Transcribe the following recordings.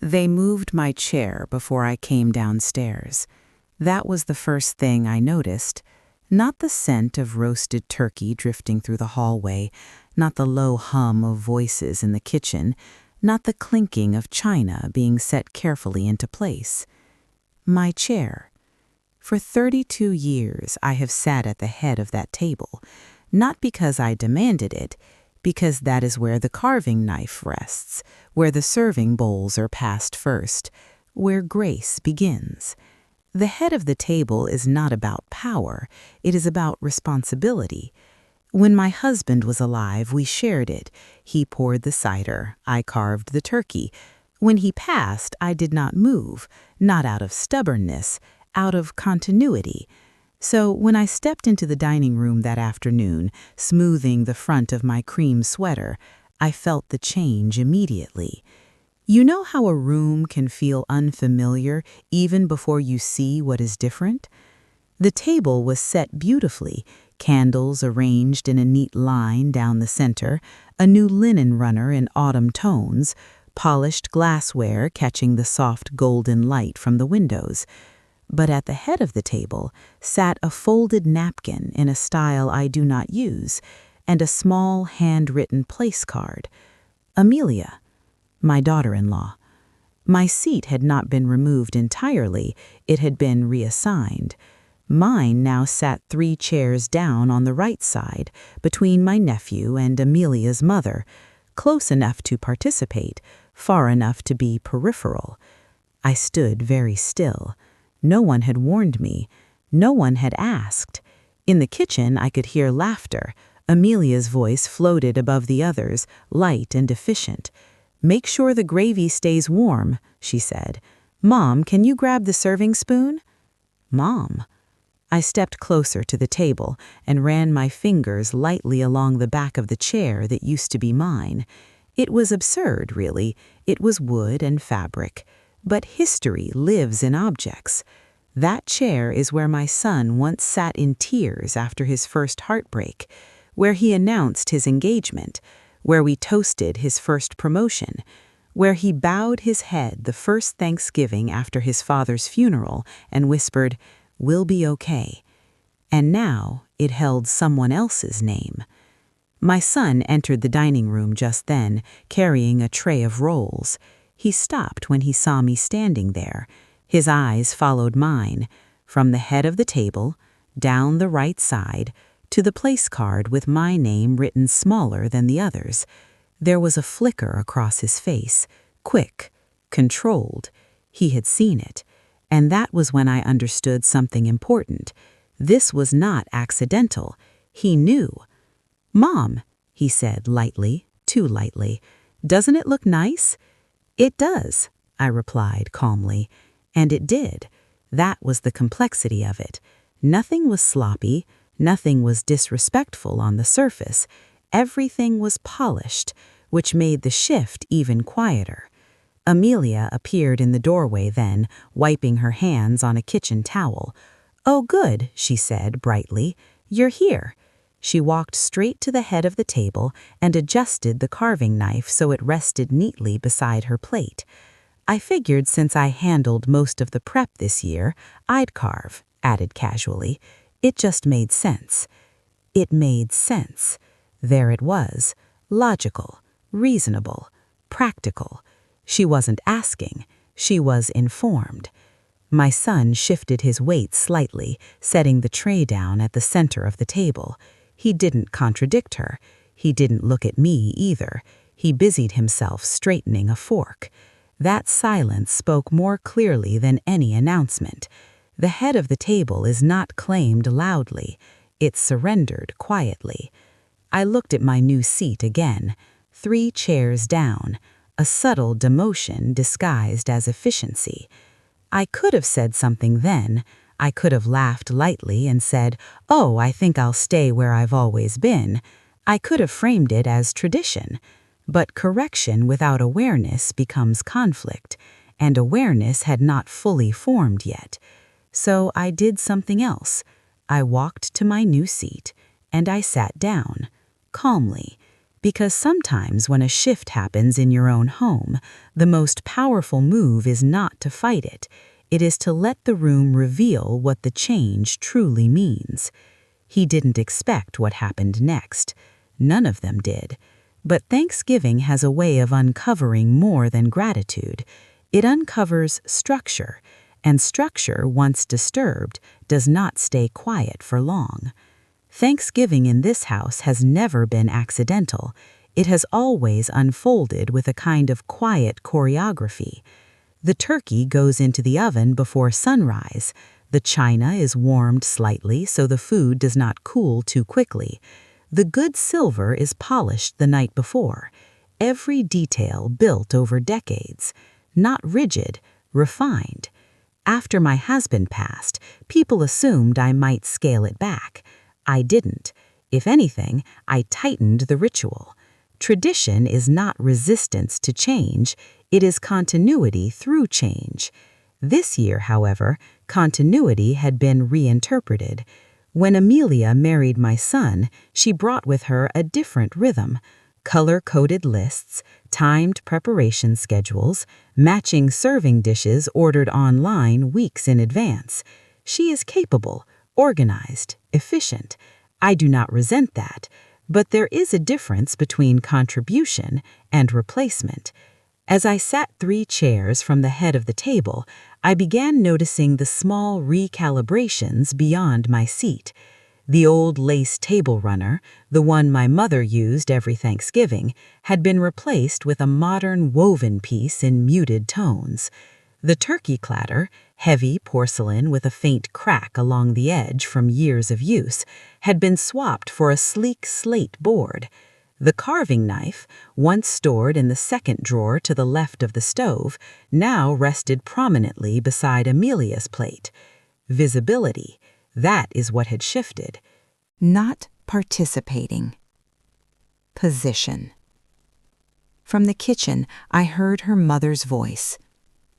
They moved my chair before I came downstairs. That was the first thing I noticed. Not the scent of roasted turkey drifting through the hallway, not the low hum of voices in the kitchen, not the clinking of china being set carefully into place. My chair. For 32 years I have sat at the head of that table, not because I demanded it, because that is where the carving knife rests, where the serving bowls are passed first, where grace begins. The head of the table is not about power, it is about responsibility. When my husband was alive, we shared it. He poured the cider, I carved the turkey. When he passed, I did not move, not out of stubbornness, out of continuity. So when I stepped into the dining room that afternoon, smoothing the front of my cream sweater, I felt the change immediately. You know how a room can feel unfamiliar even before you see what is different? The table was set beautifully, candles arranged in a neat line down the center, a new linen runner in autumn tones, polished glassware catching the soft golden light from the windows. But at the head of the table sat a folded napkin in a style I do not use, and a small handwritten place card. Amelia, my daughter-in-law. My seat had not been removed entirely, it had been reassigned. Mine now sat 3 chairs down on the right side, between my nephew and Amelia's mother, close enough to participate, far enough to be peripheral. I stood very still. No one had warned me. No one had asked. In the kitchen I could hear laughter. Amelia's voice floated above the others, light and efficient. "Make sure the gravy stays warm," she said. "Mom, can you grab the serving spoon?" Mom. I stepped closer to the table and ran my fingers lightly along the back of the chair that used to be mine. It was absurd, really. It was wood and fabric. But history lives in objects. That chair is where my son once sat in tears after his first heartbreak, where he announced his engagement, where we toasted his first promotion, where he bowed his head the first Thanksgiving after his father's funeral and whispered, "We'll be okay." And now it held someone else's name. My son entered the dining room just then, carrying a tray of rolls. He stopped when he saw me standing there. His eyes followed mine, from the head of the table, down the right side, to the place card with my name written smaller than the others. There was a flicker across his face, quick, controlled. He had seen it, and that was when I understood something important. This was not accidental. He knew. "Mom," he said lightly, too lightly, "doesn't it look nice?" "It does," I replied calmly. And it did. That was the complexity of it. Nothing was sloppy, nothing was disrespectful on the surface. Everything was polished, which made the shift even quieter. Amelia appeared in the doorway then, wiping her hands on a kitchen towel. "Oh, good," she said brightly. "You're here." She walked straight to the head of the table and adjusted the carving knife so it rested neatly beside her plate. "I figured since I handled most of the prep this year, I'd carve," added casually. It just made sense. It made sense. There it was, logical, reasonable, practical. She wasn't asking, she was informed. My son shifted his weight slightly, setting the tray down at the center of the table. He didn't contradict her. He didn't look at me either. He busied himself straightening a fork. That silence spoke more clearly than any announcement. The head of the table is not claimed loudly. It's surrendered quietly. I looked at my new seat again, 3 chairs down, a subtle demotion disguised as efficiency. I could have said something then. I could have laughed lightly and said, "Oh, I think I'll stay where I've always been." I could have framed it as tradition. But correction without awareness becomes conflict, and awareness had not fully formed yet. So I did something else. I walked to my new seat, and I sat down, calmly, Because sometimes when a shift happens in your own home, the most powerful move is not to fight it. It is to let the room reveal what the change truly means. He didn't expect what happened next. None of them did. But Thanksgiving has a way of uncovering more than gratitude. It uncovers structure, and structure, once disturbed, does not stay quiet for long. Thanksgiving in this house has never been accidental. It has always unfolded with a kind of quiet choreography. The turkey goes into the oven before sunrise. The china is warmed slightly so the food does not cool too quickly. The good silver is polished the night before. Every detail built over decades. Not rigid, refined. After my husband passed, people assumed I might scale it back. I didn't. If anything, I tightened the ritual. Tradition is not resistance to change, it is continuity through change. This year, however, continuity had been reinterpreted. When Amelia married my son, she brought with her a different rhythm. Color-coded lists, timed preparation schedules, matching serving dishes ordered online weeks in advance. She is capable, organized, efficient. I do not resent that, but there is a difference between contribution and replacement. As I sat 3 chairs from the head of the table, I began noticing the small recalibrations beyond my seat. The old lace table runner, the one my mother used every Thanksgiving, had been replaced with a modern woven piece in muted tones. The turkey platter, heavy porcelain with a faint crack along the edge from years of use, had been swapped for a sleek slate board. The carving knife, once stored in the second drawer to the left of the stove, now rested prominently beside Amelia's plate. Visibility, that is what had shifted. Not participating. Position. From the kitchen, I heard her mother's voice.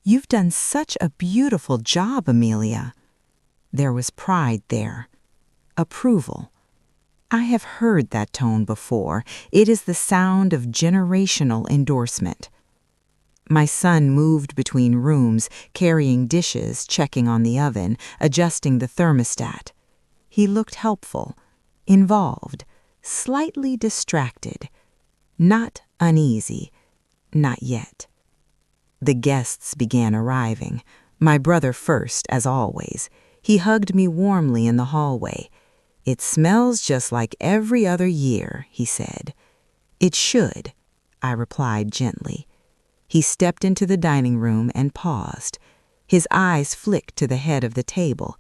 "You've done such a beautiful job, Amelia." There was pride there. Approval. I have heard that tone before. It is the sound of generational endorsement. My son moved between rooms, carrying dishes, checking on the oven, adjusting the thermostat. He looked helpful, involved, slightly distracted. Not uneasy. Not yet. The guests began arriving. My brother first, as always. He hugged me warmly in the hallway. "It smells just like every other year," he said. "It should," I replied gently. He stepped into the dining room and paused. His eyes flicked to the head of the table,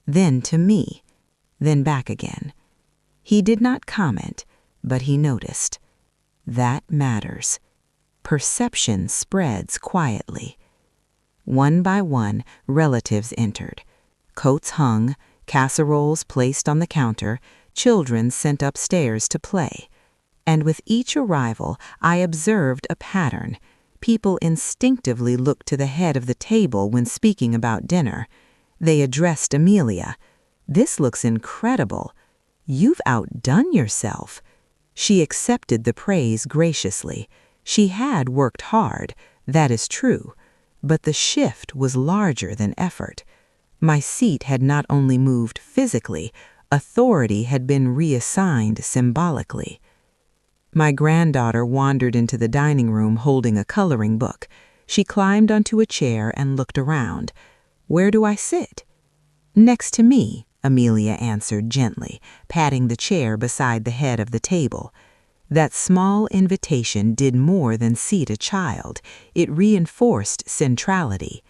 then to me, then back again. He did not comment, but he noticed. That matters. Perception spreads quietly. One by one, relatives entered. Coats hung, casseroles placed on the counter, children sent upstairs to play. And with each arrival, I observed a pattern. People instinctively looked to the head of the table when speaking about dinner. They addressed Amelia. "This looks incredible. You've outdone yourself." She accepted the praise graciously. She had worked hard, that is true, but the shift was larger than effort. My seat had not only moved physically, authority had been reassigned symbolically. My granddaughter wandered into the dining room holding a coloring book. She climbed onto a chair and looked around. "Where do I sit?" "Next to me," Amelia answered gently, patting the chair beside the head of the table. That small invitation did more than seat a child. It reinforced centrality.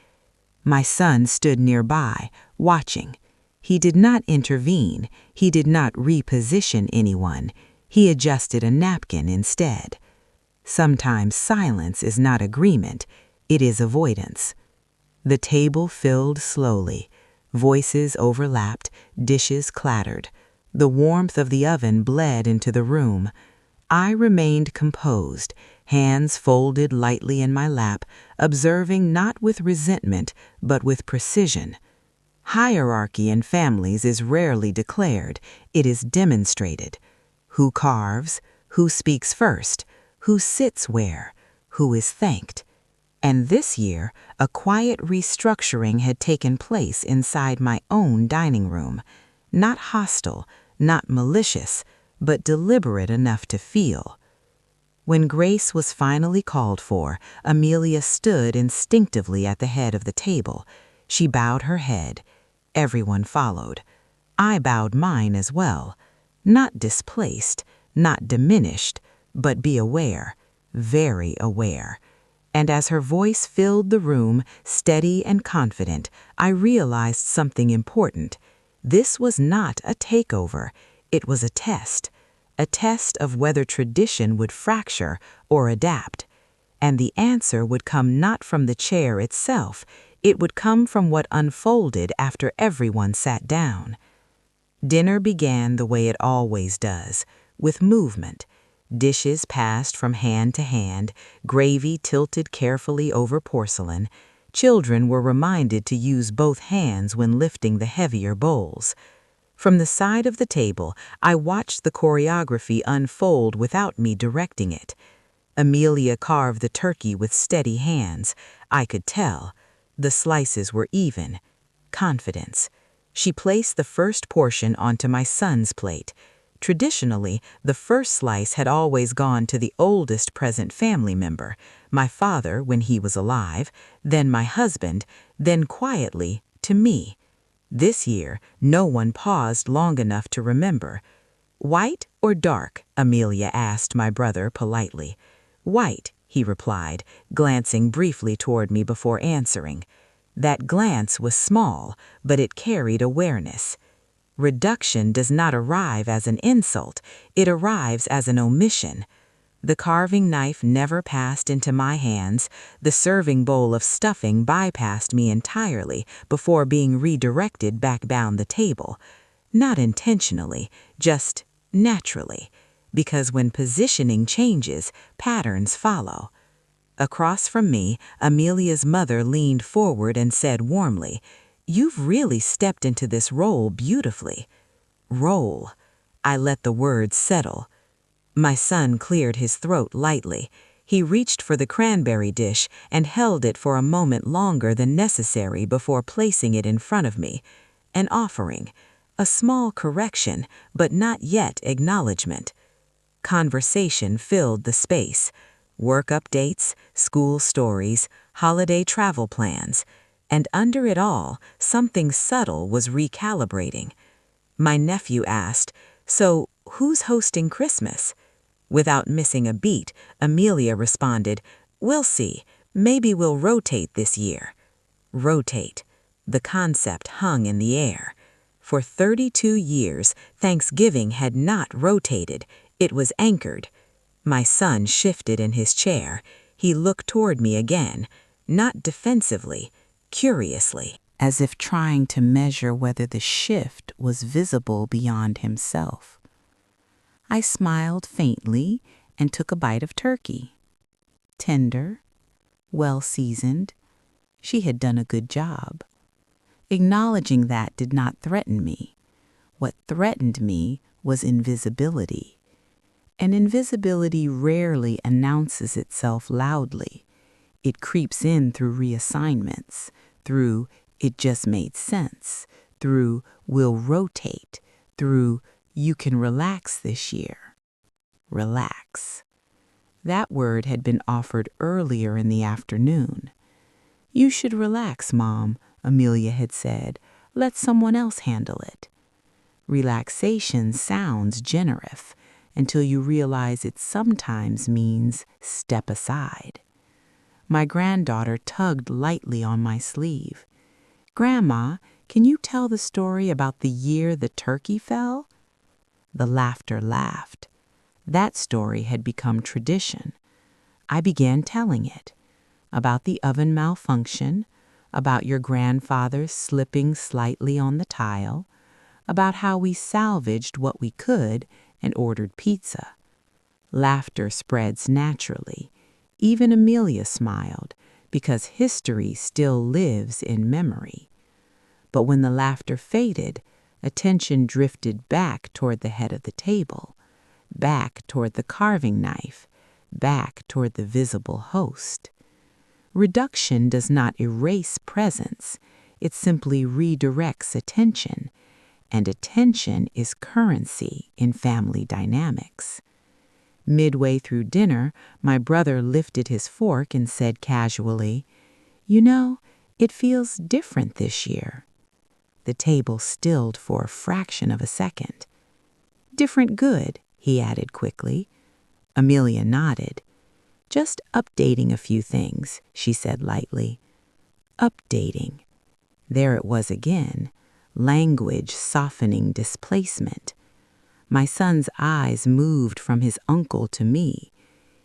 My son stood nearby, watching. He did not intervene. He did not reposition anyone. He adjusted a napkin instead. Sometimes silence is not agreement. It is avoidance. The table filled slowly. Voices overlapped, dishes clattered. The warmth of the oven bled into the room. I remained composed, hands folded lightly in my lap, observing not with resentment, but with precision. Hierarchy in families is rarely declared, it is demonstrated. Who carves, Who speaks first? Who sits where? Who is thanked? And this year, a quiet restructuring had taken place inside my own dining room. Not hostile, not malicious, but deliberate enough to feel. When grace was finally called for, Amelia stood instinctively at the head of the table. She bowed her head. Everyone followed. I bowed mine as well. Not displaced, not diminished, but be aware, very aware. And as her voice filled the room, steady and confident, I realized something important. This was not a takeover. It was a test of whether tradition would fracture or adapt. And the answer would come not from the chair itself, it would come from what unfolded after everyone sat down. Dinner began the way it always does, with movement. Dishes passed from hand to hand, gravy tilted carefully over porcelain. Children were reminded to use both hands when lifting the heavier bowls. From the side of the table, I watched the choreography unfold without me directing it. Amelia carved the turkey with steady hands. I could tell. The slices were even. Confidence. She placed the first portion onto my son's plate. Traditionally, the first slice had always gone to the oldest present family member, my father when he was alive, then my husband, then quietly to me. This year, no one paused long enough to remember. "White or dark?" Amelia asked my brother politely. "White," he replied, glancing briefly toward me before answering. That glance was small, but it carried awareness. Reduction does not arrive as an insult, it arrives as an omission. The carving knife never passed into my hands, the serving bowl of stuffing bypassed me entirely before being redirected back down the table. Not intentionally, just naturally, because when positioning changes, patterns follow. Across from me, Amelia's mother leaned forward and said warmly, "You've really stepped into this role beautifully." Role. I let the words settle. My son cleared his throat lightly. He reached for the cranberry dish and held it for a moment longer than necessary before placing it in front of me. An offering. A small correction, but not yet acknowledgement. Conversation filled the space. Work updates, school stories, holiday travel plans. And under it all, something subtle was recalibrating. My nephew asked, "So, who's hosting Christmas?" Without missing a beat, Amelia responded, "We'll see. Maybe we'll rotate this year." Rotate. The concept hung in the air. For 32 years, Thanksgiving had not rotated. It was anchored. My son shifted in his chair. He looked toward me again, not defensively, curiously, as if trying to measure whether the shift was visible beyond himself. I smiled faintly and took a bite of turkey. Tender, well-seasoned, she had done a good job. Acknowledging that did not threaten me. What threatened me was invisibility. And invisibility rarely announces itself loudly. It creeps in through reassignments, through "it just made sense," through "we'll rotate," through "you can relax this year." Relax. That word had been offered earlier in the afternoon. "You should relax, Mom," Amelia had said. "Let someone else handle it." Relaxation sounds generous until you realize it sometimes means step aside. My granddaughter tugged lightly on my sleeve. "Grandma, can you tell the story about the year the turkey fell?" The laughter laughed. That story had become tradition. I began telling it. About the oven malfunction, about your grandfather slipping slightly on the tile, about how we salvaged what we could and ordered pizza. Laughter spreads naturally. Even Amelia smiled, because history still lives in memory. But when the laughter faded, attention drifted back toward the head of the table. back toward the carving knife, back toward the visible host. Reduction does not erase presence, it simply redirects attention, and attention is currency in family dynamics. Midway through dinner, my brother lifted his fork and said casually, "You know, it feels different this year." The table stilled for a fraction of a second. "Different good," he added quickly. Amelia nodded. "Just updating a few things," she said lightly. Updating. There it was again, language softening displacement. My son's eyes moved from his uncle to me.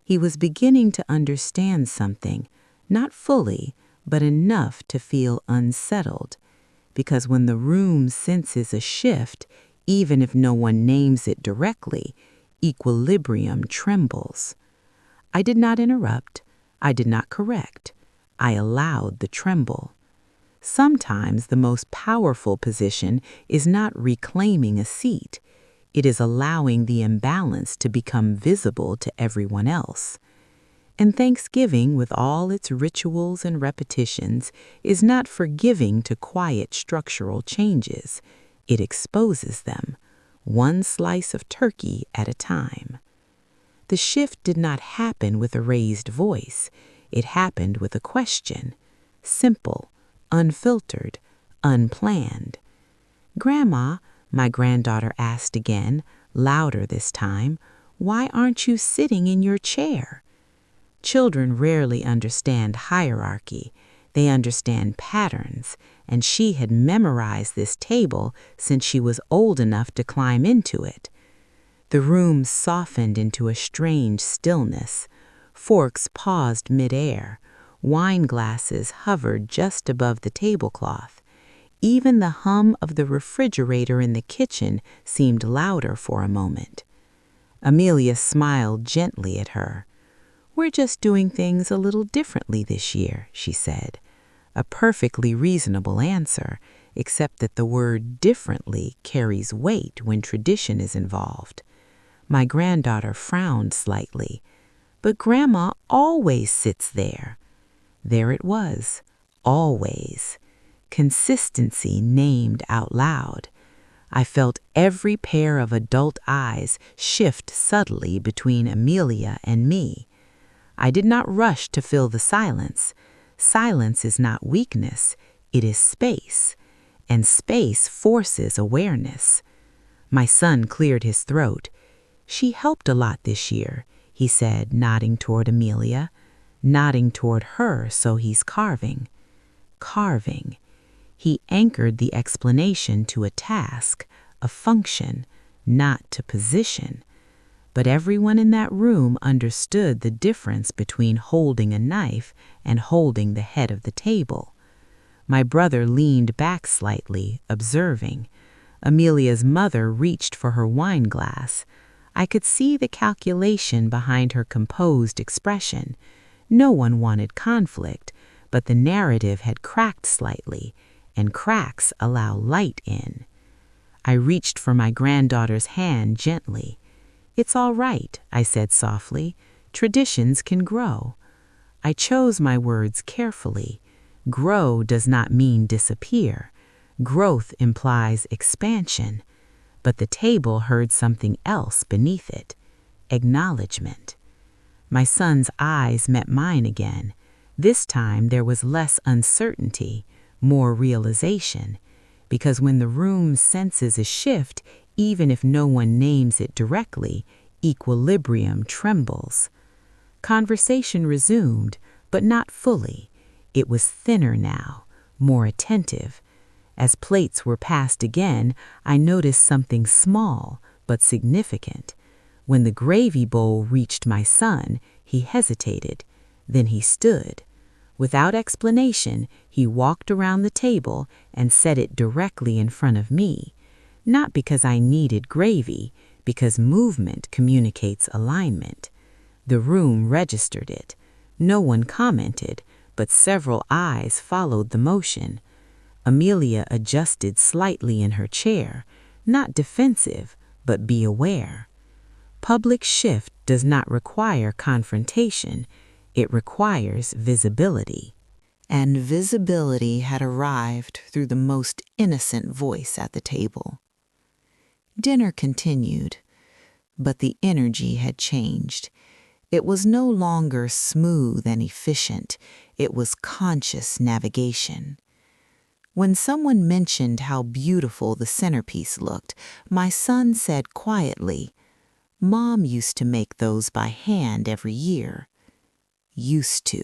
He was beginning to understand something, not fully, but enough to feel unsettled. Because when the room senses a shift, even if no one names it directly, equilibrium trembles. I did not interrupt. I did not correct. I allowed the tremble. Sometimes the most powerful position is not reclaiming a seat. It is allowing the imbalance to become visible to everyone else. And Thanksgiving, with all its rituals and repetitions, is not forgiving to quiet structural changes. It exposes them, one slice of turkey at a time. The shift did not happen with a raised voice. It happened with a question, simple, unfiltered, unplanned. "Grandma," my granddaughter asked again, louder this time, "why aren't you sitting in your chair?" Children rarely understand hierarchy. They understand patterns, and she had memorized this table since she was old enough to climb into it. The room softened into a strange stillness. Forks paused midair. Wine glasses hovered just above the tablecloth. Even the hum of the refrigerator in the kitchen seemed louder for a moment. Amelia smiled gently at her. "We're just doing things a little differently this year," she said. A perfectly reasonable answer, except that the word differently carries weight when tradition is involved. My granddaughter frowned slightly. "But Grandma always sits there." There it was, always. Consistency named out loud. I felt every pair of adult eyes shift subtly between Amelia and me. I did not rush to fill the silence. Silence is not weakness, it is space, and space forces awareness. My son cleared his throat. "She helped a lot this year," he said, nodding toward Amelia. Nodding toward her, so he's carving. Carving. He anchored the explanation to a task, a function, not to position. But everyone in that room understood the difference between holding a knife and holding the head of the table. My brother leaned back slightly, observing. Amelia's mother reached for her wine glass. I could see the calculation behind her composed expression. No one wanted conflict, but the narrative had cracked slightly, and cracks allow light in. I reached for my granddaughter's hand gently. "It's all right," I said softly. "Traditions can grow." I chose my words carefully. Grow does not mean disappear. Growth implies expansion. But the table heard something else beneath it. Acknowledgement. My son's eyes met mine again. This time there was less uncertainty, more realization. Because when the room senses a shift, even if no one names it directly, equilibrium trembles. Conversation resumed, but not fully. It was thinner now, more attentive. As plates were passed again, I noticed something small but significant. When the gravy bowl reached my son, he hesitated. Then he stood. Without explanation, he walked around the table and set it directly in front of me. Not because I needed gravy, because movement communicates alignment. The room registered it. No one commented, but several eyes followed the motion. Amelia adjusted slightly in her chair, not defensive, but be aware. public shift does not require confrontation, it requires visibility. And visibility had arrived through the most innocent voice at the table. Dinner continued, but the energy had changed. It was no longer smooth and efficient, it was conscious navigation. When someone mentioned how beautiful the centerpiece looked, my son said quietly, "Mom used to make those by hand every year." Used to.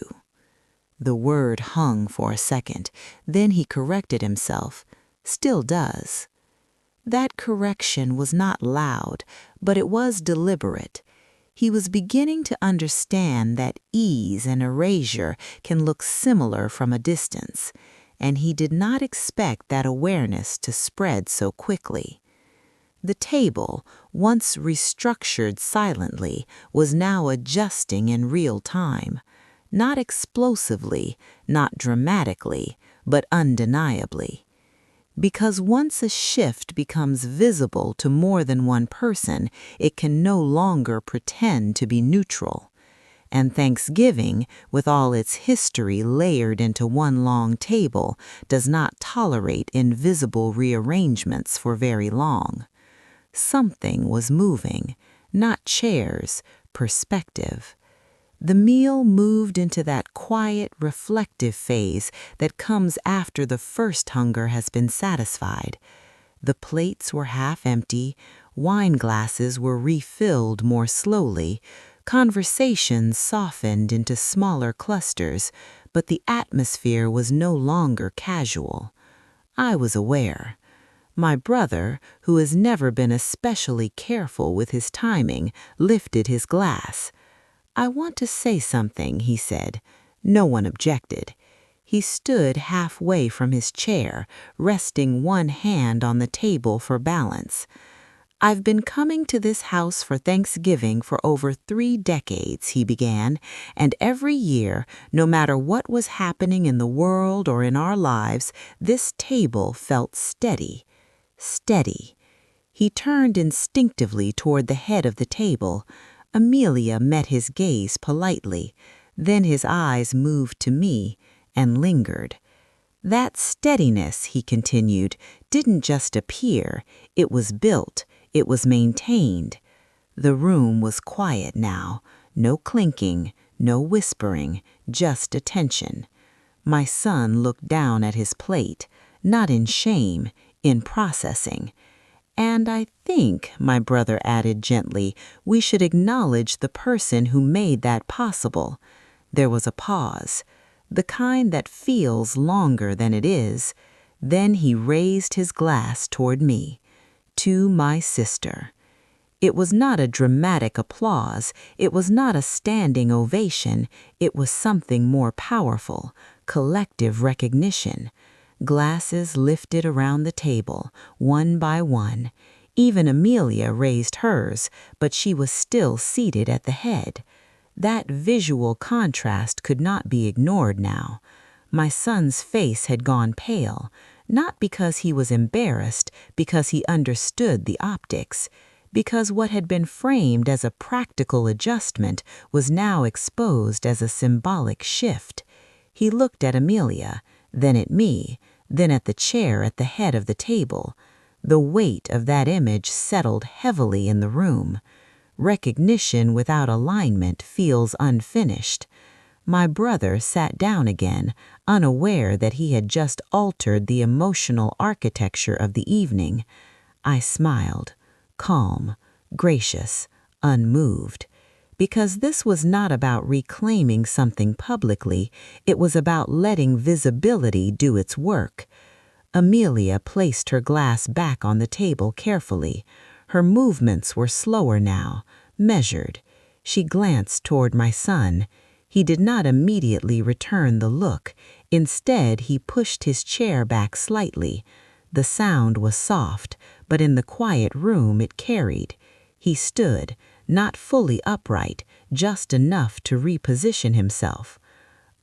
The word hung for a second, then he corrected himself. Still does. That correction was not loud, but it was deliberate. He was beginning to understand that ease and erasure can look similar from a distance, and he did not expect that awareness to spread so quickly. The table, once restructured silently, was now adjusting in real time, not explosively, not dramatically, but undeniably. Because once a shift becomes visible to more than one person, it can no longer pretend to be neutral. And Thanksgiving, with all its history layered into one long table, does not tolerate invisible rearrangements for very long. Something was moving, not chairs, perspective. The meal moved into that quiet, reflective phase that comes after the first hunger has been satisfied. The plates were half empty, wine glasses were refilled more slowly, conversations softened into smaller clusters, but the atmosphere was no longer casual. I was aware. My brother, who has never been especially careful with his timing, lifted his glass. "I want to say something," he said. No one objected. He stood halfway from his chair, resting one hand on the table for balance. "I've been coming to this house for Thanksgiving for over 3 decades," he began, "and every year, no matter what was happening in the world or in our lives, this table felt steady. Steady." He turned instinctively toward the head of the table. Amelia met his gaze politely. Then his eyes moved to me and lingered. "That steadiness," he continued, "didn't just appear. It was built. It was maintained." The room was quiet now. No clinking, no whispering, just attention. My son looked down at his plate, not in shame, in processing. "And I think," my brother added gently, "we should acknowledge the person who made that possible." There was a pause, the kind that feels longer than it is. Then he raised his glass toward me. "To my sister." It was not a dramatic applause, it was not a standing ovation, it was something more powerful, collective recognition. Glasses lifted around the table, one by one. Even Amelia raised hers, but she was still seated at the head. That visual contrast could not be ignored now. My son's face had gone pale, not because he was embarrassed, because he understood the optics, because what had been framed as a practical adjustment was now exposed as a symbolic shift. He looked at Amelia, then at me, then at the chair at the head of the table. The weight of that image settled heavily in the room. Recognition without alignment feels unfinished. My brother sat down again, unaware that he had just altered the emotional architecture of the evening. I smiled, calm, gracious, unmoved. Because this was not about reclaiming something publicly, it was about letting visibility do its work. Amelia placed her glass back on the table carefully. Her movements were slower now, measured. She glanced toward my son. He did not immediately return the look. Instead, he pushed his chair back slightly. The sound was soft, but in the quiet room it carried. He stood, not fully upright, just enough to reposition himself.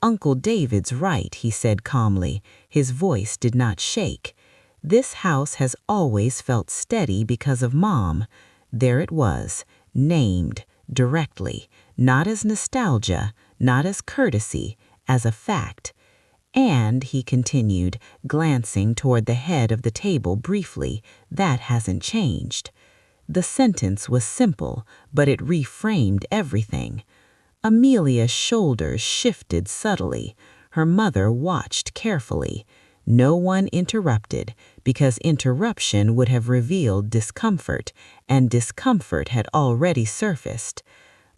"Uncle David's right," he said calmly. His voice did not shake. "This house has always felt steady because of Mom." There it was, named, directly, not as nostalgia, not as courtesy, as a fact. And, he continued, glancing toward the head of the table briefly, that hasn't changed. The sentence was simple, but it reframed everything. Amelia's shoulders shifted subtly. Her mother watched carefully. No one interrupted, because interruption would have revealed discomfort, and discomfort had already surfaced.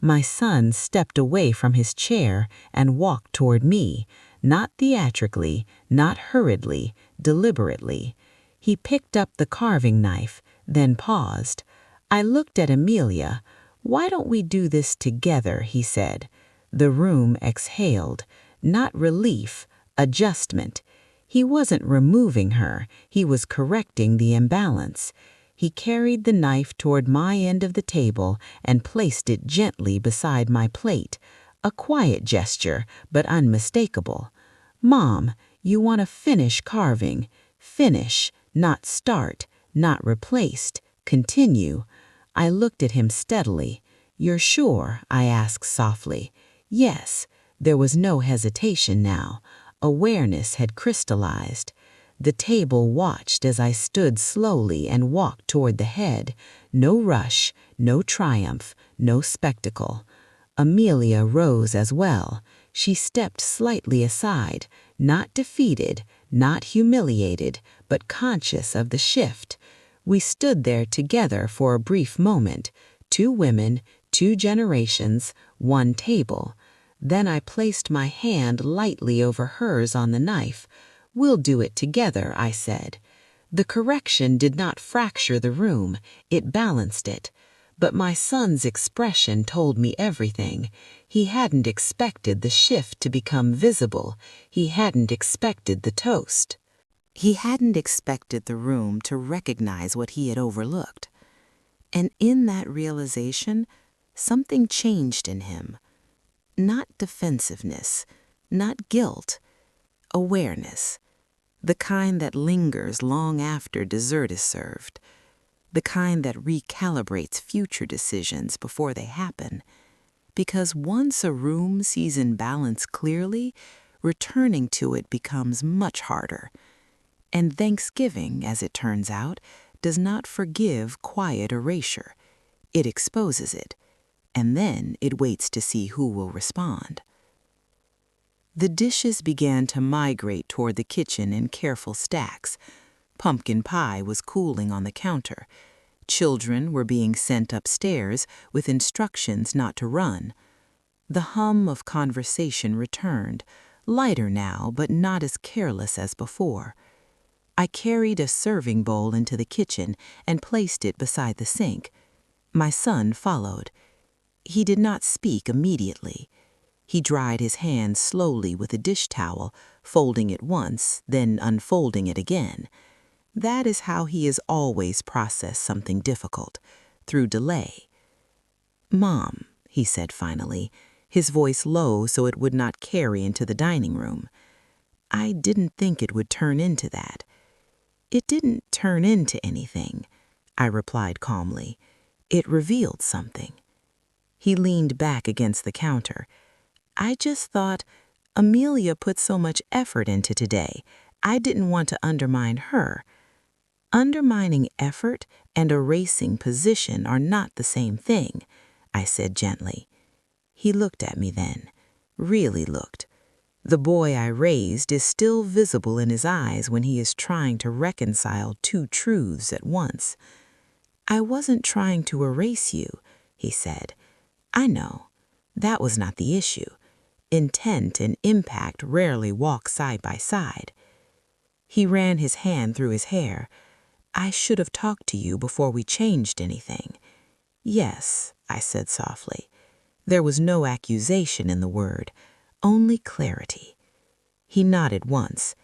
My son stepped away from his chair and walked toward me, not theatrically, not hurriedly, deliberately. He picked up the carving knife, then paused. I looked at Amelia. "Why don't we do this together?" he said. The room exhaled. Not relief, adjustment. He wasn't removing her, he was correcting the imbalance. He carried the knife toward my end of the table and placed it gently beside my plate. A quiet gesture, but unmistakable. "Mom, you want to finish carving. Finish, not start, not replaced. Continue." I looked at him steadily. "You're sure?" I asked softly. Yes. There was no hesitation now. Awareness had crystallized. The table watched as I stood slowly and walked toward the head. No rush, no triumph, no spectacle. Amelia rose as well. She stepped slightly aside, not defeated, not humiliated, but conscious of the shift. We stood there together for a brief moment. 2 women, 2 generations, 1 table. Then I placed my hand lightly over hers on the knife. "We'll do it together," I said. The correction did not fracture the room, it balanced it. But my son's expression told me everything. He hadn't expected the shift to become visible. He hadn't expected the toast. He hadn't expected the room to recognize what he had overlooked. And in that realization, something changed in him. Not defensiveness, not guilt, awareness. The kind that lingers long after dessert is served. The kind that recalibrates future decisions before they happen. Because once a room sees imbalance clearly, returning to it becomes much harder. And Thanksgiving, as it turns out, does not forgive quiet erasure. It exposes it, and then it waits to see who will respond. The dishes began to migrate toward the kitchen in careful stacks. Pumpkin pie was cooling on the counter. Children were being sent upstairs with instructions not to run. The hum of conversation returned, lighter now, but not as careless as before. I carried a serving bowl into the kitchen and placed it beside the sink. My son followed. He did not speak immediately. He dried his hands slowly with a dish towel, folding it once, then unfolding it again. That is how he has always processed something difficult, through delay. "Mom," he said finally, his voice low so it would not carry into the dining room. "I didn't think it would turn into that." "It didn't turn into anything," I replied calmly. "It revealed something." He leaned back against the counter. "I just thought, Amelia put so much effort into today. I didn't want to undermine her." "Undermining effort and erasing position are not the same thing," I said gently. He looked at me then, really looked. The boy I raised is still visible in his eyes when he is trying to reconcile 2 truths at once. "I wasn't trying to erase you," he said. "I know. That was not the issue. Intent and impact rarely walk side by side." He ran his hand through his hair. "I should have talked to you before we changed anything." "Yes," I said softly. There was no accusation in the word, only clarity. He nodded once,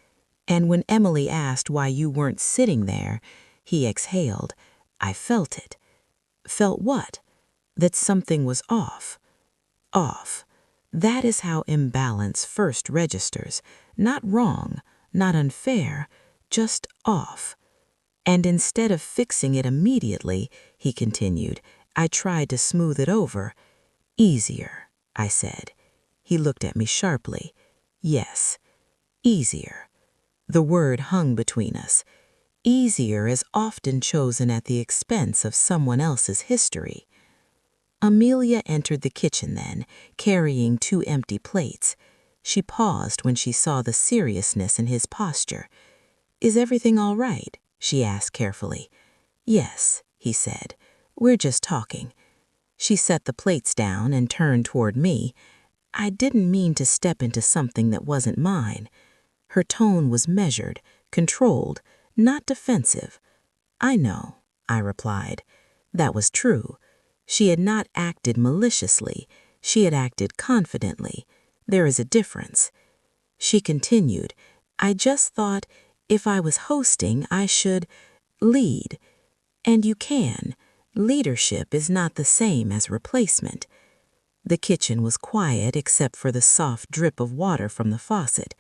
and when Emily asked why you weren't sitting there, he exhaled. I felt it. Felt what? That something was off. Off. That is how imbalance first registers. Not wrong, not unfair, just off. And instead of fixing it immediately, he continued, I tried to smooth it over. Easier, I said. He looked at me sharply. Yes, easier. The word hung between us. Easier is often chosen at the expense of someone else's history. Amelia entered the kitchen then, carrying 2 empty plates. She paused when she saw the seriousness in his posture. "Is everything all right?" she asked carefully. "Yes," he said. "We're just talking." She set the plates down and turned toward me. "I didn't mean to step into something that wasn't mine." Her tone was measured, controlled, not defensive. "I know," I replied. That was true. She had not acted maliciously. She had acted confidently. There is a difference. She continued, "I just thought if I was hosting, I should lead. And you can. Leadership is not the same as replacement." The kitchen was quiet except for the soft drip of water from the faucet.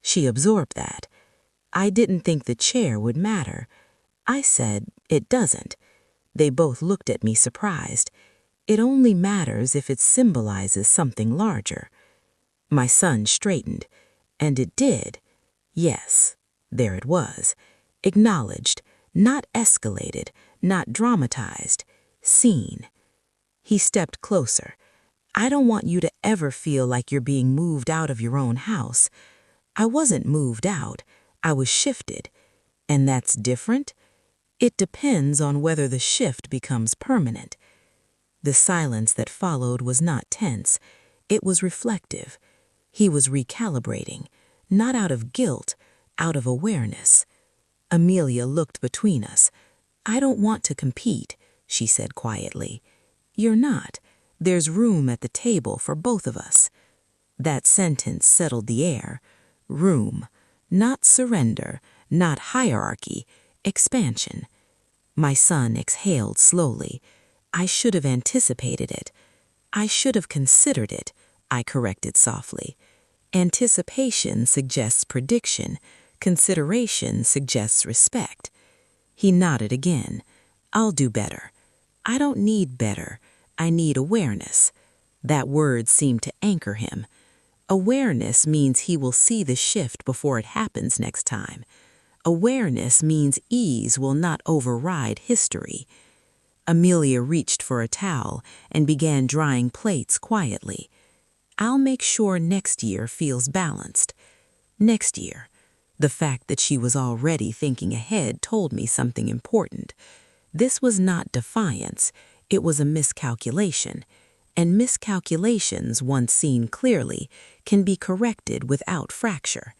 She absorbed that. "I didn't think the chair would matter." I said, "It doesn't." They both looked at me surprised. "It only matters if it symbolizes something larger." My son straightened. "And it did." Yes, there it was. Acknowledged, not escalated, not dramatized, seen. He stepped closer. "I don't want you to ever feel like you're being moved out of your own house." I wasn't moved out. I was shifted. And that's different? It depends on whether the shift becomes permanent. The silence that followed was not tense. It was reflective. He was recalibrating, not out of guilt, out of awareness. Amelia looked between us. "I don't want to compete," she said quietly. "You're not. There's room at the table for both of us." That sentence settled the air. Room. Not surrender, not hierarchy, expansion. My son exhaled slowly. "I should have anticipated it." "I should have considered it," I corrected softly. Anticipation suggests prediction. Consideration suggests respect. He nodded again. "I'll do better." "I don't need better. I need awareness." That word seemed to anchor him. Awareness means he will see the shift before it happens next time. Awareness means ease will not override history. Amelia reached for a towel and began drying plates quietly. "I'll make sure next year feels balanced." Next year. The fact that she was already thinking ahead told me something important. This was not defiance. It was a miscalculation. And miscalculations, once seen clearly, can be corrected without fracture.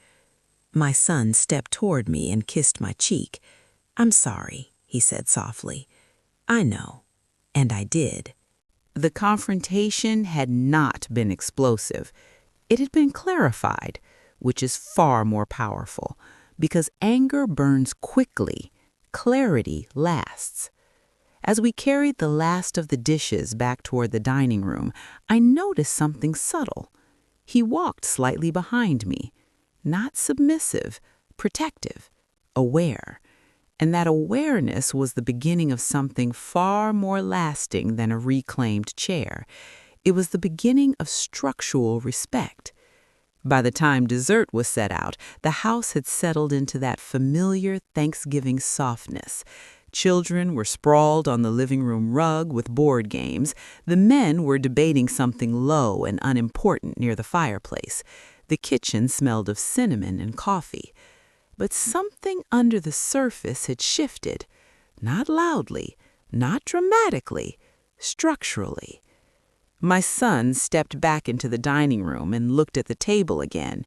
My son stepped toward me and kissed my cheek. "I'm sorry," he said softly. "I know." And I did. The confrontation had not been explosive. It had been clarified, which is far more powerful, because anger burns quickly, clarity lasts. As we carried the last of the dishes back toward the dining room, I noticed something subtle. He walked slightly behind me, not submissive, protective, aware. And that awareness was the beginning of something far more lasting than a reclaimed chair. It was the beginning of structural respect. By the time dessert was set out, the house had settled into that familiar Thanksgiving softness. Children were sprawled on the living room rug with board games. The men were debating something low and unimportant near the fireplace. The kitchen smelled of cinnamon and coffee. But something under the surface had shifted, not loudly, not dramatically, structurally. My son stepped back into the dining room and looked at the table again.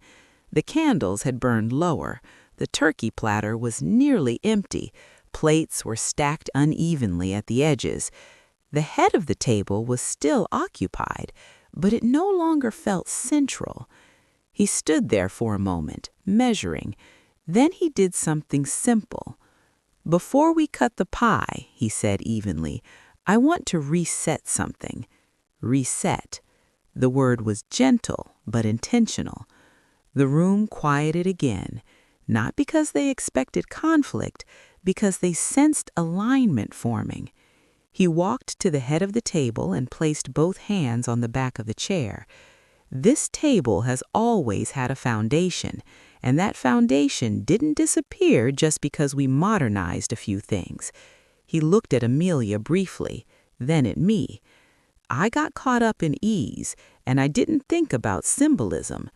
The candles had burned lower. The turkey platter was nearly empty. Plates were stacked unevenly at the edges. The head of the table was still occupied, but it no longer felt central. He stood there for a moment, measuring. Then he did something simple. "Before we cut the pie," he said evenly, "I want to reset something." Reset. The word was gentle but intentional. The room quieted again, not because they expected conflict, because they sensed alignment forming. He walked to the head of the table and placed both hands on the back of the chair. This table has always had a foundation, and that foundation didn't disappear just because we modernized a few things. He looked at Amelia briefly, then at me. I got caught up in ease, and I didn't think about symbolism.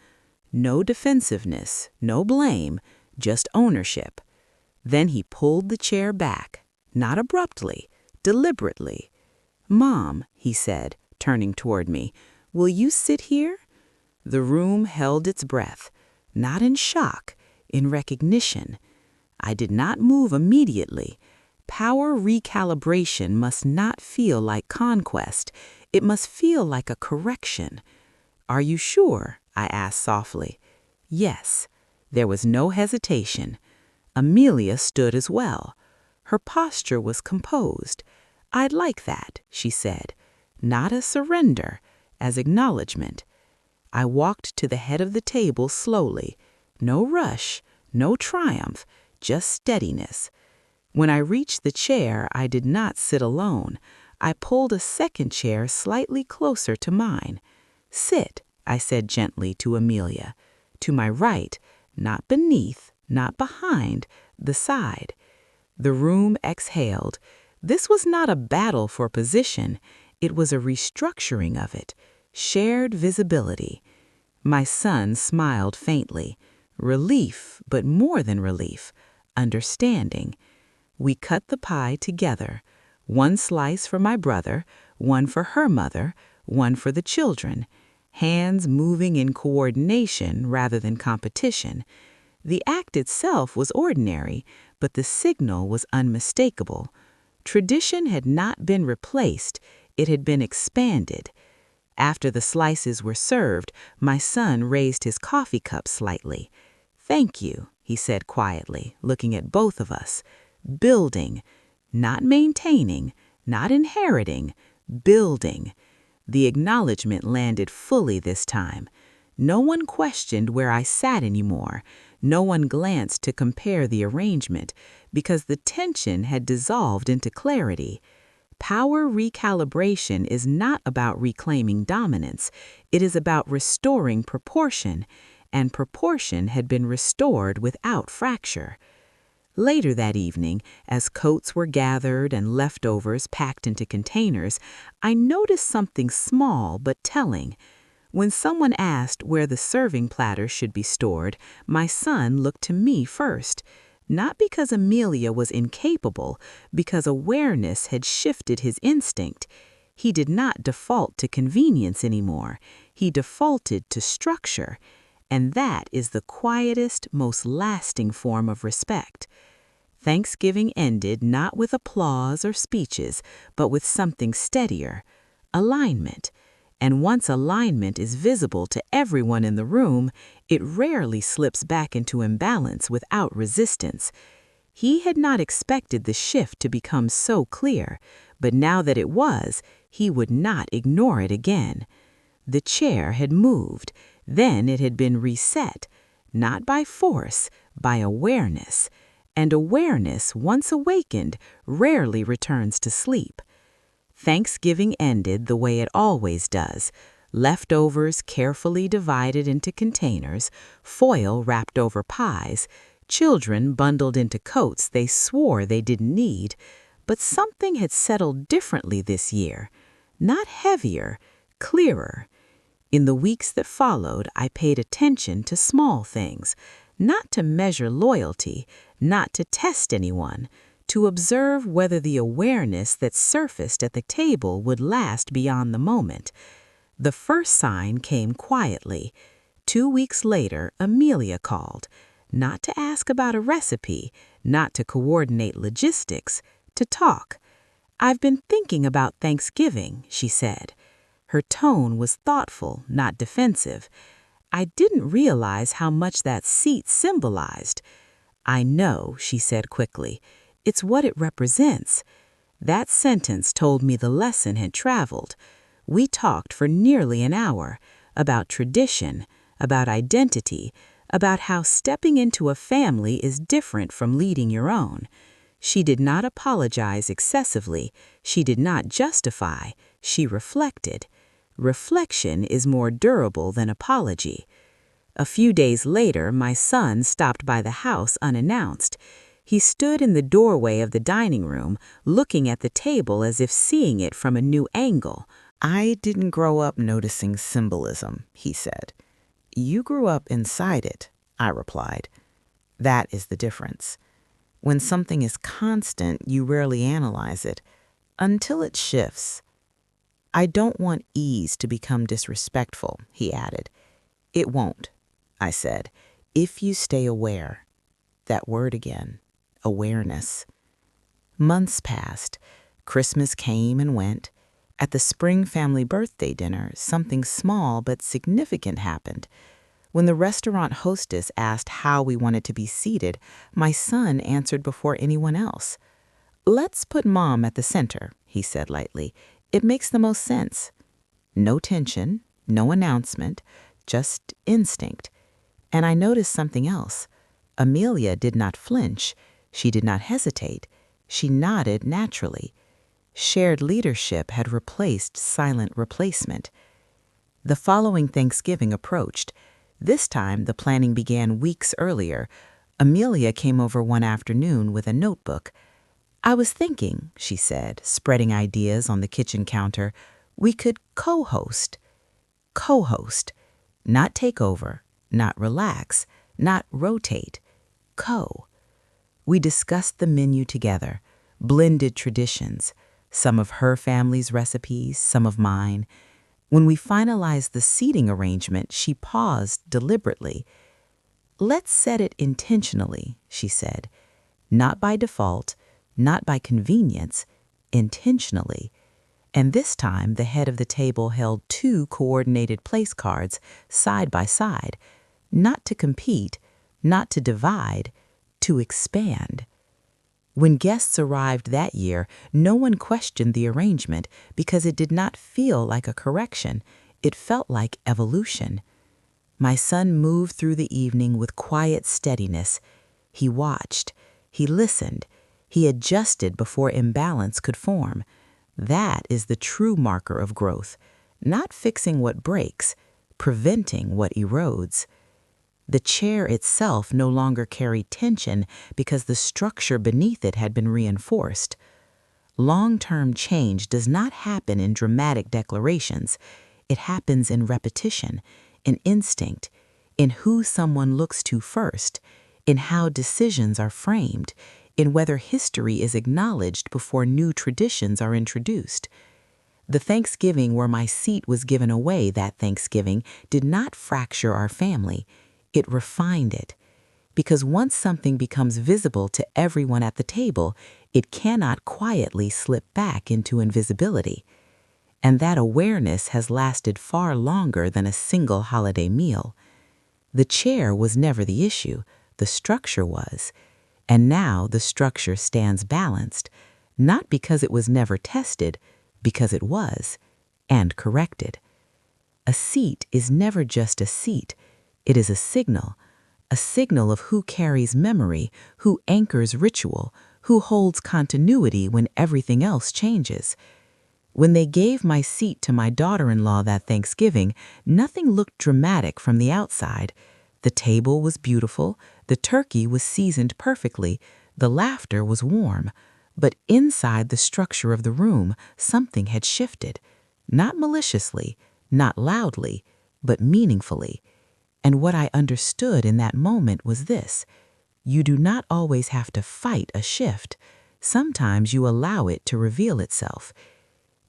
No defensiveness, no blame, just ownership. Then he pulled the chair back, not abruptly, deliberately. "Mom," he said, turning toward me, "will you sit here?" The room held its breath, not in shock, in recognition. I did not move immediately. Power recalibration must not feel like conquest. It must feel like a correction. "Are you sure?" I asked softly. Yes. There was no hesitation. Amelia stood as well. Her posture was composed. "I'd like that," she said. Not as surrender, as acknowledgement. I walked to the head of the table slowly. No rush, no triumph, just steadiness. When I reached the chair, I did not sit alone. I pulled a second chair slightly closer to mine. "Sit," I said gently to Amelia. To my right, not beneath, not behind, the side. The room exhaled. This was not a battle for position. It was a restructuring of it. Shared visibility. My son smiled faintly. Relief, but more than relief. Understanding. We cut the pie together. One slice for my brother, one for her mother, one for the children. Hands moving in coordination rather than competition. The act itself was ordinary, but the signal was unmistakable. Tradition had not been replaced, it had been expanded. After the slices were served, my son raised his coffee cup slightly. "Thank you," he said quietly, looking at both of us. Building, not maintaining, not inheriting, building. The acknowledgement landed fully this time. No one questioned where I sat anymore. No one glanced to compare the arrangement, because the tension had dissolved into clarity. Power recalibration is not about reclaiming dominance. It is about restoring proportion, and proportion had been restored without fracture. Later that evening, as coats were gathered and leftovers packed into containers, I noticed something small but telling. When someone asked where the serving platter should be stored, my son looked to me first. Not because Amelia was incapable, because awareness had shifted his instinct. He did not default to convenience anymore. He defaulted to structure. And that is the quietest, most lasting form of respect. Thanksgiving ended not with applause or speeches, but with something steadier, alignment. And once alignment is visible to everyone in the room, it rarely slips back into imbalance without resistance. He had not expected the shift to become so clear, but now that it was, he would not ignore it again. The chair had moved, then it had been reset, not by force, by awareness. And awareness, once awakened, rarely returns to sleep. Thanksgiving ended the way it always does. Leftovers carefully divided into containers, foil wrapped over pies, children bundled into coats they swore they didn't need. But something had settled differently this year. Not heavier, clearer. In the weeks that followed, I paid attention to small things, not to measure loyalty, not to test anyone, to observe whether the awareness that surfaced at the table would last beyond the moment. The first sign came quietly. 2 weeks later, Amelia called, not to ask about a recipe, not to coordinate logistics, to talk. "I've been thinking about Thanksgiving," she said. Her tone was thoughtful, not defensive. I didn't realize how much that seat symbolized. "I know," she said quickly. "It's what it represents." That sentence told me the lesson had traveled. We talked for nearly an hour about tradition, about identity, about how stepping into a family is different from leading your own. She did not apologize excessively. She did not justify. She reflected. Reflection is more durable than apology. A few days later, my son stopped by the house unannounced. He stood in the doorway of the dining room, looking at the table as if seeing it from a new angle. "I didn't grow up noticing symbolism," he said. "You grew up inside it," I replied. "That is the difference. When something is constant, you rarely analyze it until it shifts." "I don't want ease to become disrespectful," he added. "It won't," I said, "if you stay aware." That word again, awareness. Months passed. Christmas came and went. At the spring family birthday dinner, something small but significant happened. When the restaurant hostess asked how we wanted to be seated, my son answered before anyone else. "Let's put Mom at the center," he said lightly. "It makes the most sense." No tension, no announcement, just instinct. And I noticed something else. Amelia did not flinch. She did not hesitate. She nodded naturally. Shared leadership had replaced silent replacement. The following Thanksgiving approached. This time, the planning began weeks earlier. Amelia came over one afternoon with a notebook. "I was thinking," she said, spreading ideas on the kitchen counter, "we could co-host." Co-host. Not take over, not relax, not rotate. Co. We discussed the menu together, blended traditions, some of her family's recipes, some of mine. When we finalized the seating arrangement, she paused deliberately. "Let's set it intentionally," she said. "Not by default, not by convenience, intentionally." And this time, the head of the table held 2 coordinated place cards side by side, not to compete, not to divide, to expand. When guests arrived that year, no one questioned the arrangement because it did not feel like a correction. It felt like evolution. My son moved through the evening with quiet steadiness. He watched. He listened. He adjusted before imbalance could form. That is the true marker of growth, not fixing what breaks, preventing what erodes. The chair itself no longer carried tension because the structure beneath it had been reinforced. Long-term change does not happen in dramatic declarations. It happens in repetition, in instinct, in who someone looks to first, in how decisions are framed, in whether history is acknowledged before new traditions are introduced. The Thanksgiving where my seat was given away that Thanksgiving did not fracture our family. It refined it. Because once something becomes visible to everyone at the table, it cannot quietly slip back into invisibility. And that awareness has lasted far longer than a single holiday meal. The chair was never the issue, the structure was. And now the structure stands balanced, not because it was never tested, because it was, and corrected. A seat is never just a seat. It is a signal of who carries memory, who anchors ritual, who holds continuity when everything else changes. When they gave my seat to my daughter-in-law that Thanksgiving, nothing looked dramatic from the outside. The table was beautiful, the turkey was seasoned perfectly, the laughter was warm. But inside the structure of the room, something had shifted. Not maliciously, not loudly, but meaningfully. And what I understood in that moment was this: you do not always have to fight a shift. Sometimes you allow it to reveal itself.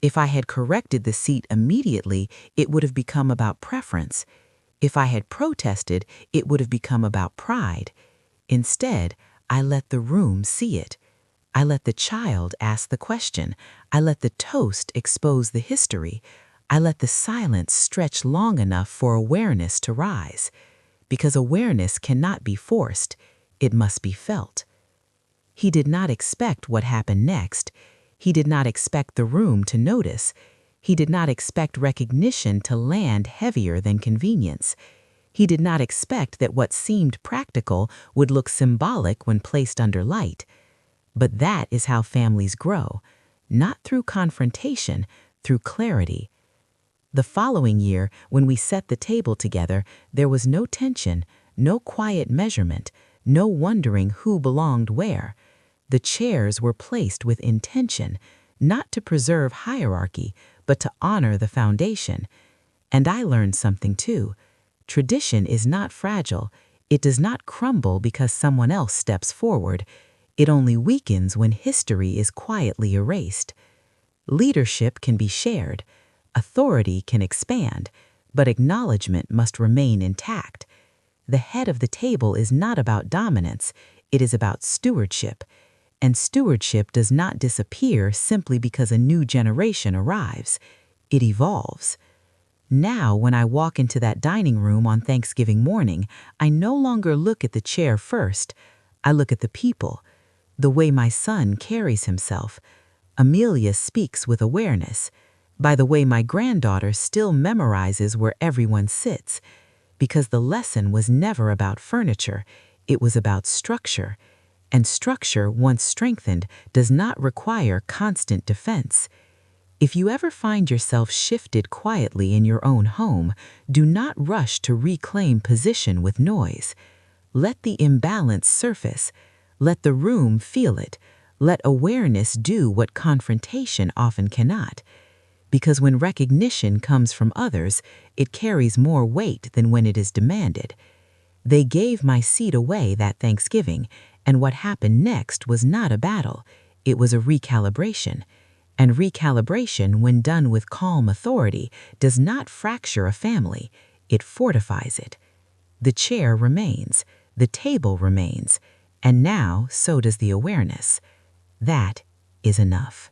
If I had corrected the seat immediately, it would have become about preference. If I had protested, it would have become about pride. Instead, I let the room see it. I let the child ask the question. I let the toast expose the history. I let the silence stretch long enough for awareness to rise. Because awareness cannot be forced. It must be felt. He did not expect what happened next. He did not expect the room to notice. He did not expect recognition to land heavier than convenience. He did not expect that what seemed practical would look symbolic when placed under light. But that is how families grow, not through confrontation, through clarity. The following year, when we set the table together, there was no tension, no quiet measurement, no wondering who belonged where. The chairs were placed with intention, not to preserve hierarchy, but to honor the foundation. And I learned something too. Tradition is not fragile. It does not crumble because someone else steps forward. It only weakens when history is quietly erased. Leadership can be shared. Authority can expand, but acknowledgement must remain intact. The head of the table is not about dominance. It is about stewardship. And stewardship does not disappear simply because a new generation arrives. It evolves. Now, when I walk into that dining room on Thanksgiving morning, I no longer look at the chair first. I look at the people, the way my son carries himself. Amelia speaks with awareness. By the way my granddaughter still memorizes where everyone sits. Because the lesson was never about furniture, it was about structure. And structure, once strengthened, does not require constant defense. If you ever find yourself shifted quietly in your own home, do not rush to reclaim position with noise. Let the imbalance surface. Let the room feel it. Let awareness do what confrontation often cannot. Because when recognition comes from others, it carries more weight than when it is demanded. They gave my seat away that Thanksgiving, and what happened next was not a battle. It was a recalibration. And recalibration, when done with calm authority, does not fracture a family. It fortifies it. The chair remains. The table remains. And now, so does the awareness. That is enough.